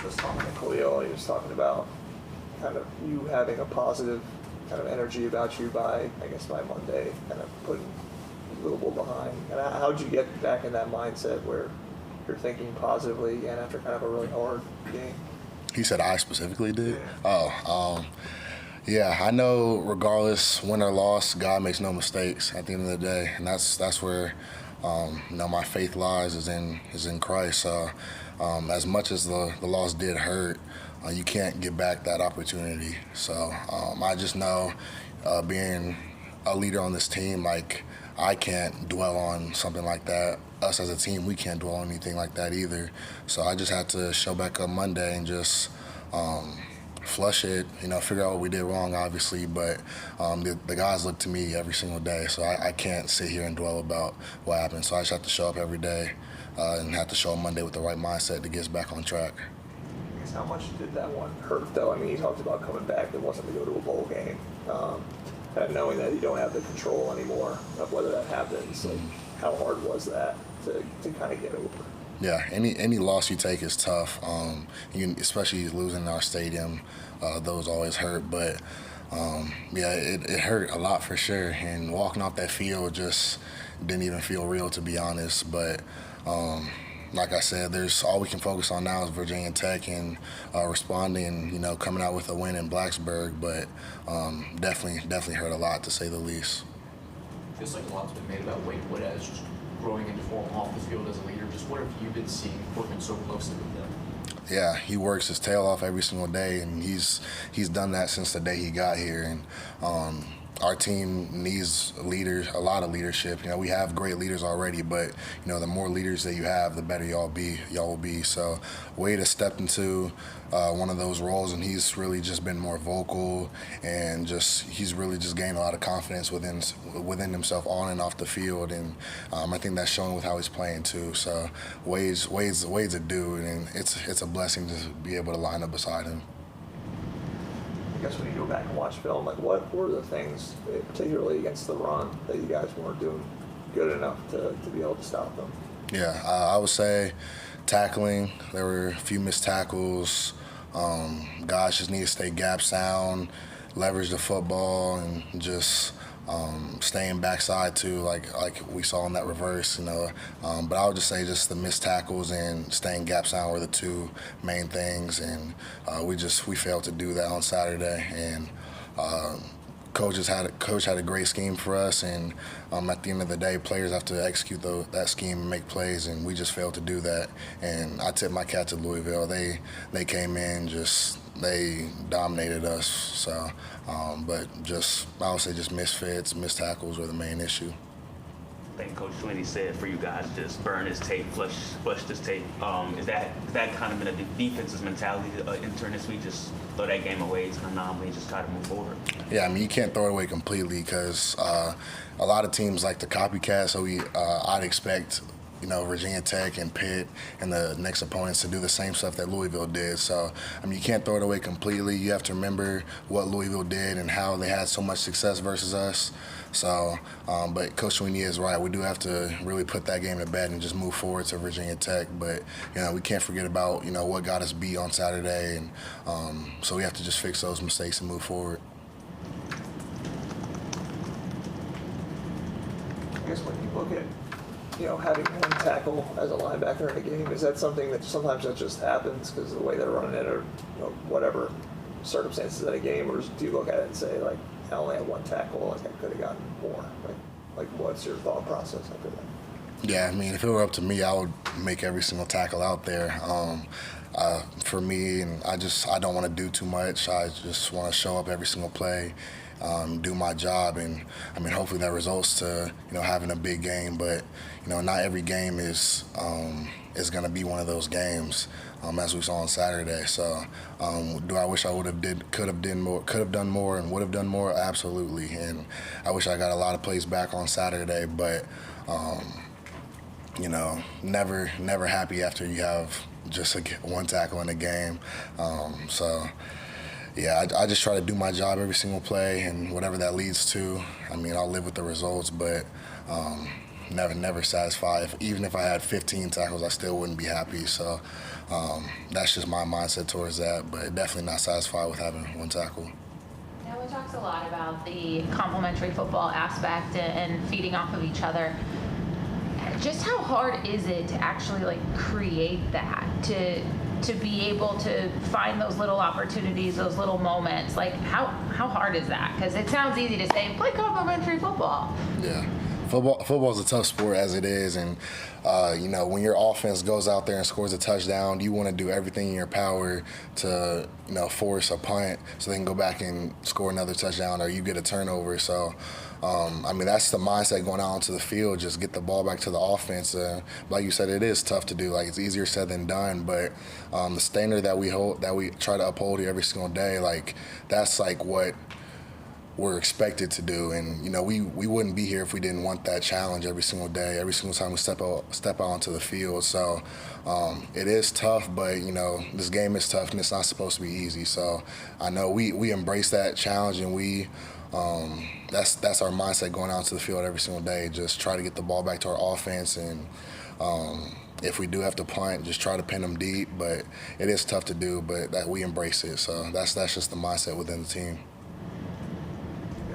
just talking to Khalil, he was talking about kind of you having a positive kind of energy about you by Monday, kind of putting Louisville behind. And how'd you get back in that mindset where you're thinking positively again after kind of a really hard game? He said I specifically did? Yeah. Yeah, I know regardless, win or loss, God makes no mistakes at the end of the day. And that's where my faith lies is in Christ. As much as the loss did hurt, you can't get back that opportunity. So I just know being a leader on this team, like I can't dwell on something like that. Us as a team, we can't dwell on anything like that either. So I just had to show back up Monday and just flush it, figure out what we did wrong, obviously, but the guys look to me every single day, so I can't sit here and dwell about what happened. So I just have to show up every day and have to show up Monday with the right mindset to get us back on track. I guess how much did that one hurt, though? I mean, you talked about coming back. It wasn't to go to a bowl game. And knowing that you don't have the control anymore of whether that happens, like, how hard was that to kind of get over? Yeah, any loss you take is tough. Especially losing in our stadium, those always hurt. But it hurt a lot for sure. And walking off that field just didn't even feel real, to be honest. But like I said, there's all we can focus on now is Virginia Tech and responding. Coming out with a win in Blacksburg. But definitely hurt a lot, to say the least. Feels like a lot's been made about Wade Wood as just growing into form off the field as a leader. Just what have you been seeing working so closely with them? Yeah, he works his tail off every single day, and he's done that since the day he got here. And our team needs leaders, a lot of leadership. We have great leaders already, but the more leaders that you have, the better y'all will be. So Wade has stepped into one of those roles, and he's really just been more vocal, and he's really just gained a lot of confidence within himself on and off the field. And I think that's showing with how he's playing too. So Wade's a dude, and it's a blessing to be able to line up beside him. I guess when you go back and watch film, like what were the things, particularly against the run, that you guys weren't doing good enough to be able to stop them? Yeah, I would say tackling. There were a few missed tackles. Guys just need to stay gap sound, leverage the football, and just staying backside too, like we saw in that reverse, But I would just say just the missed tackles and staying gap sound were the two main things, and we failed to do that on Saturday. And Coach had a great scheme for us, and at the end of the day, players have to execute that scheme and make plays, and we just failed to do that. And I tip my cap to Louisville. They came in, they dominated us. So, but I would say just misfits, missed tackles were the main issue. I think Coach Swinney said for you guys, just burn this tape, flush this tape. Is that kind of been a defense's mentality entering this week? Just throw that game away, it's an anomaly, just try to move forward. Yeah, I mean, you can't throw it away completely because a lot of teams like to copycat. So I'd expect Virginia Tech and Pitt and the next opponents to do the same stuff that Louisville did. So, I mean, you can't throw it away completely. You have to remember what Louisville did and how they had so much success versus us. So, but Coach Swinney is right. We do have to really put that game to bed and just move forward to Virginia Tech. But, we can't forget about, what got us beat on Saturday. And so we have to just fix those mistakes and move forward. I guess when you look at having one tackle as a linebacker in a game, is that something that sometimes that just happens because of the way they're running it or whatever circumstances at a game, or do you look at it and say, like, I only had one tackle, like I could have gotten more? Like what's your thought process after that? Yeah, I mean, if it were up to me, I would make every single tackle out there. For me, and I don't want to do too much. I just want to show up every single play, do my job, and I mean, hopefully that results to having a big game. But not every game is going to be one of those games, as we saw on Saturday. So, do I wish I could have done more, and would have done more? Absolutely. And I wish I got a lot of plays back on Saturday, but never happy after you have just one tackle in a game. So. Yeah, I just try to do my job every single play, and whatever that leads to, I mean, I'll live with the results, but never satisfied. Even if I had 15 tackles, I still wouldn't be happy. So that's just my mindset towards that, but definitely not satisfied with having one tackle. Now, we talked a lot about the complementary football aspect and feeding off of each other. Just how hard is it to actually create that, to be able to find those little opportunities, those little moments? How hard is that? Because it sounds easy to say, play complementary football. Yeah. Football is a tough sport as it is, and when your offense goes out there and scores a touchdown, you want to do everything in your power to force a punt so they can go back and score another touchdown, or you get a turnover. So that's the mindset going out onto the field, just get the ball back to the offense. Like you said, it is tough to do. It's easier said than done, but the standard that we try to uphold here every single day, that's what we're expected to do. And we wouldn't be here if we didn't want that challenge every single day, every single time we step out onto the field. So it is tough, but this game is tough and it's not supposed to be easy. So I know we embrace that challenge, and we that's our mindset going out to the field every single day. Just try to get the ball back to our offense, and if we do have to punt, just try to pin them deep. But it is tough to do, but that we embrace it. So that's just the mindset within the team.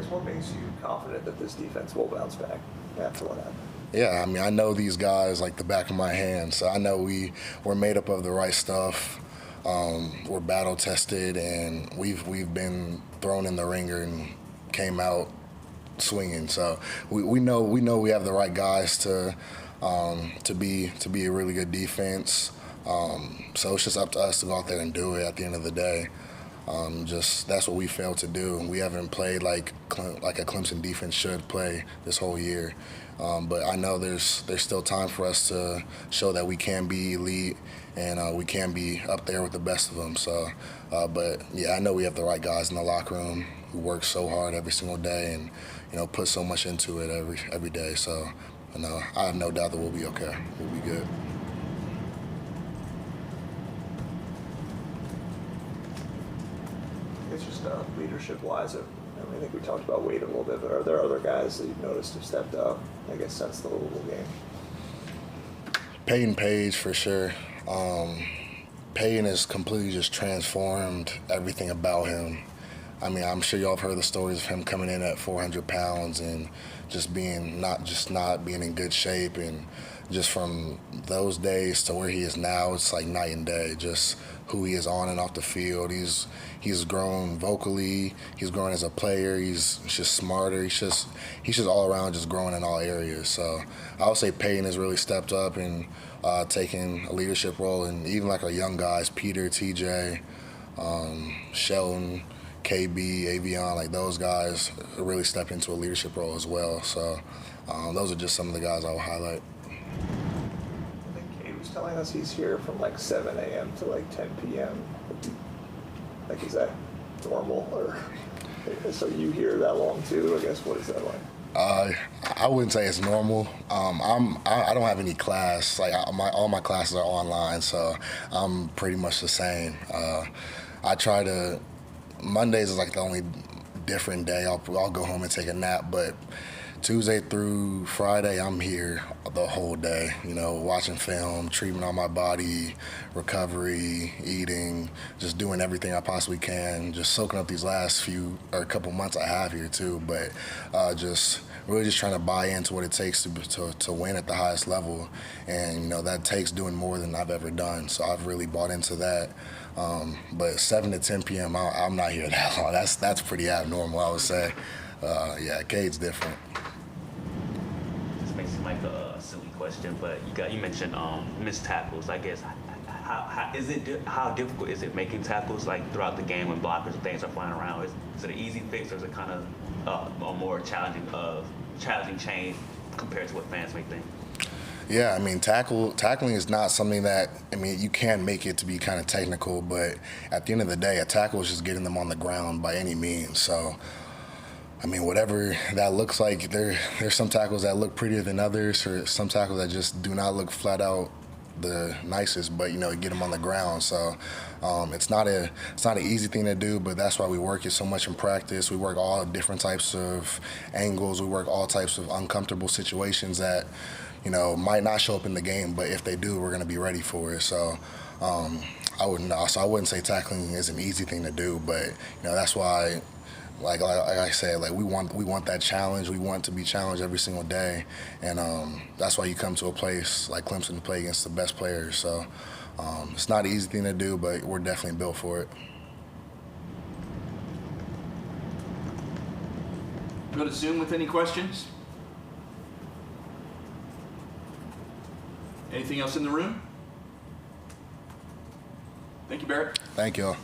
What makes you confident that this defense will bounce back after what happened? Yeah, I know these guys like the back of my hand, so I know we're made up of the right stuff. We're battle tested, and we've been thrown in the ringer and came out swinging. So we know we have the right guys to be a really good defense. So it's just up to us to go out there and do it at the end of the day. That's what we failed to do. We haven't played like a Clemson defense should play this whole year. But I know there's still time for us to show that we can be elite and we can be up there with the best of them. So, but yeah, I know we have the right guys in the locker room who work so hard every single day and put so much into it every day. So, I have no doubt that we'll be okay. We'll be good. It's just leadership-wise. I think we talked about Wade a little bit, but are there other guys that you've noticed have stepped up, I guess, since the Louisville game? Peyton Page, for sure. Peyton has completely just transformed everything about him. I'm sure y'all have heard the stories of him coming in at 400 pounds and just not being in good shape, and just from those days to where he is now, it's like night and day. Just who he is on and off the field. He's grown vocally. He's grown as a player. He's just smarter. He's just all around just growing in all areas. So I would say Peyton has really stepped up and taken a leadership role, and even our young guys, Peter, TJ, Sheldon, KB, Avion, those guys really step into a leadership role as well. So those are just some of the guys I will highlight. I think Kate was telling us he's here from 7 a.m. to 10 p.m. Is that normal, or so you hear that long too? I guess, what is that like? I wouldn't say it's normal. I don't have any class. All my classes are online, so I'm pretty much the same. I try to. Mondays is the only different day. I'll go home and take a nap, but Tuesday through Friday, I'm here the whole day, watching film, treatment on my body, recovery, eating, just doing everything I possibly can, just soaking up these last couple months I have here too, but just trying to buy into what it takes to win at the highest level, and that takes doing more than I've ever done, so I've really bought into that. But 7 to 10 p.m., I'm not here that long. That's pretty abnormal, I would say. Yeah, Cade's different. This may seem like a silly question, but you mentioned missed tackles. I guess how difficult is it making tackles throughout the game when blockers and things are flying around? Is it an easy fix, or is it kind of a more challenging change compared to what fans may think? Yeah, tackling is not something that, you can make it to be kind of technical, but at the end of the day, a tackle is just getting them on the ground by any means. So, whatever that looks like, there's some tackles that look prettier than others, or some tackles that just do not look flat out the nicest, but get them on the ground. So it's not an easy thing to do, but that's why we work it so much in practice. We work all different types of angles. We work all types of uncomfortable situations that might not show up in the game, but if they do, we're going to be ready for it. So I wouldn't say tackling is an easy thing to do, but that's why. Like I said, we want that challenge. We want to be challenged every single day, and that's why you come to a place like Clemson to play against the best players. So it's not an easy thing to do, but we're definitely built for it. Go to Zoom with any questions? Anything else in the room? Thank you, Barrett. Thank you all.